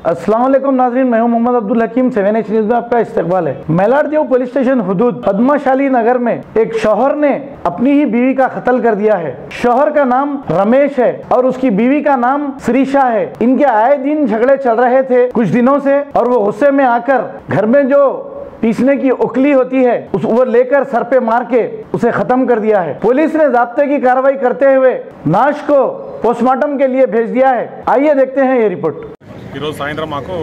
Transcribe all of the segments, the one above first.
अस्सलाम वालेकुम नाज़रीन, मैं हूं मोहम्मद अब्दुल हकीम। 7H न्यूज़ में आपका इस्तकबाल है। मेलारदेव पुलिस स्टेशन हुदूद पद्माशाली नगर में एक शौहर ने अपनी ही बीवी का कत्ल कर दिया है। शौहर का नाम रमेश है और उसकी बीवी का नाम श्रीशा है। इनके आए दिन झगड़े चल रहे थे कुछ दिनों से और वो गुस्से में आकर घर में जो पीसने की उकली होती है वो लेकर सर पे मार के उसे खत्म कर दिया है। पुलिस ने ज़ाब्ते की कार्रवाई करते हुए लाश को पोस्टमार्टम के लिए भेज दिया है। आइए देखते हैं ये रिपोर्ट। ఈరోజు సాయంత్రం మాకు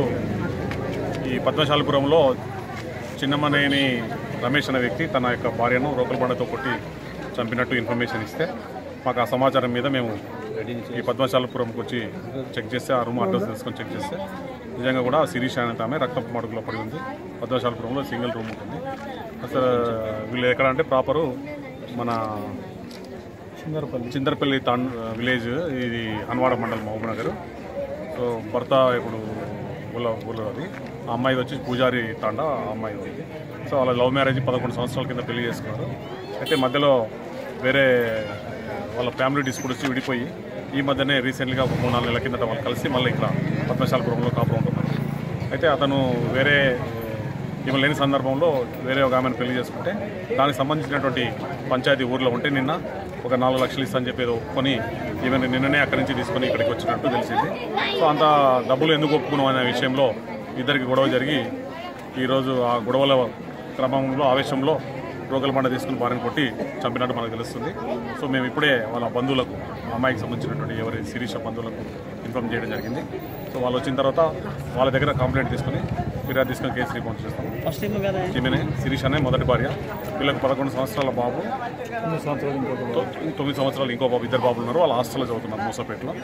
ఈ పద్మశాలిపురంలో చిన్నమనేని రమేష్ అనే వ్యక్తి తన యొక్క భార్యను రోకల బండతో కొట్టి చంపినట్టు ఇన్ఫర్మేషన్ ఇస్తే మాకు ఆ సమాచారం మీద మేము ఈ పద్మశాలిపురంకి వచ్చి చెక్ చేస్తే ఆ రూమ్ అడ్రస్ తీసుకొని చెక్ చేస్తే నిజంగా కూడా శిరీష అనేది ఆమె రక్తపు మడుగులో పడి ఉంది. పద్మశాలిపురంలో సింగిల్ రూమ్ ఉంటుంది. అసలు వీళ్ళు ఎక్కడ అంటే ప్రాపరు మన చిందర్పల్లి విలేజ్, ఇది హన్వాడ మండలం మహబూబ్నగర్. సో భర్త ఇప్పుడు ఊళ్ళో అది, ఆ అమ్మాయి వచ్చి పూజారి తాండా ఆ అమ్మాయి ఉంది. సో వాళ్ళ లవ్ మ్యారేజ్ 11 సంవత్సరాల కింద పెళ్లి చేసుకున్నారు. అయితే మధ్యలో వేరే వాళ్ళ ఫ్యామిలీ డిస్ప్యూట్ వచ్చి విడిపోయి ఈ మధ్యనే రీసెంట్గా 3-4 నెలల కిందట వాళ్ళు కలిసి మళ్ళీ ఇక్కడ పద్మశాలిపురంలో కాపురం ఉంటున్నారు. అయితే అతను వేరే ఈమె లేని సందర్భంలో వేరే ఒక ఆమెను పెళ్లి చేసుకుంటే దానికి సంబంధించినటువంటి పంచాయతీ ఊర్లో ఉంటే నిన్న ఒక 4 లక్షలు ఇస్తా అని చెప్పేది ఒప్పుకొని ఈమెను నిన్ననే అక్కడి నుంచి తీసుకొని ఇక్కడికి వచ్చినట్టు తెలిసింది. సో అంత డబ్బులు ఎందుకు ఒప్పుకున్నాం అనే విషయంలో ఇద్దరికి గొడవ జరిగి ఈరోజు ఆ గొడవల క్రమంలో ఆవేశంలో రోకల బండ తీసుకుని భార్యను కొట్టి చంపినట్టు మనకు తెలుస్తుంది. సో మేము ఇప్పుడే వాళ్ళ బంధువులకు, అమ్మాయికి సంబంధించినటువంటి ఎవరి శిరీష బంధువులకు ఇన్ఫార్మ్ చేయడం జరిగింది. సో వాళ్ళు వచ్చిన తర్వాత వాళ్ళ దగ్గర కంప్లైంట్ తీసుకొని ఫిర్యాదు తీసుకొని కేసు రిపోర్ట్ చేస్తాం. ఈమెనే శిరీష అనే మొదటి భార్య. వీళ్ళకి 11 సంవత్సరాల బాబు, 9 సంవత్సరాలు ఇంకో బాబు, 2 బాబులు ఉన్నారు. వాళ్ళ హాస్టల్లో చదువుతున్నారు మూసాపేటలో.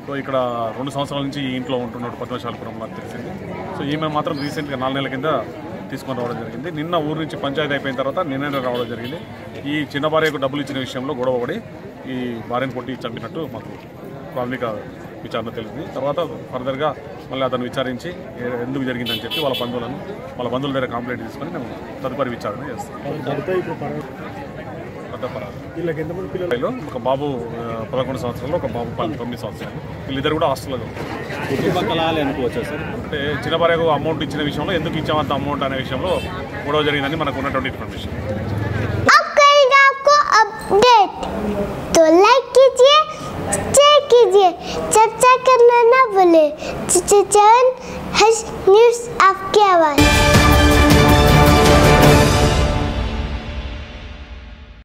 సో ఇక్కడ 2 సంవత్సరాల నుంచి ఈ ఇంట్లో ఉంటున్నాడు పద్మశాలిపురంలో తెలిసింది. సో ఈమె మాత్రం రీసెంట్గా 4 నెలల కింద తీసుకొని రావడం జరిగింది. నిన్న ఊరు నుంచి పంచాయతీ అయిపోయిన తర్వాత నిన్ననే రావడం జరిగింది. ఈ చిన్న భార్యకు డబ్బులు ఇచ్చిన విషయంలో గొడవ పడి ఈ భార్యను కొట్టి చంపినట్టు మాకు ప్రాథమిక విచారణ తెలిసింది. తర్వాత ఫర్దర్గా మళ్ళీ అతను విచారించి ఎందుకు జరిగిందని చెప్పి వాళ్ళ బంధువుల దగ్గర కంప్లైంట్ తీసుకొని మేము తదుపరి విచారణ చేస్తాం. పిల్లలు ఒక బాబు 11 సంవత్సరాలు, ఒక బాబు 9 సంవత్సరాలు. వీళ్ళిద్దరు కూడా హాస్టల్లో అంటే చిన్న భార్యకు అమౌంట్ ఇచ్చిన విషయంలో ఎందుకు ఇచ్చామంత అమౌంట్ అనే విషయంలో గొడవ జరిగిందని మనకు ఉన్నటువంటి ఇన్ఫర్మేషన్. तो लाइक कीजिए, शेयर कीजिए, चर्चा करना ना भूले। चैनल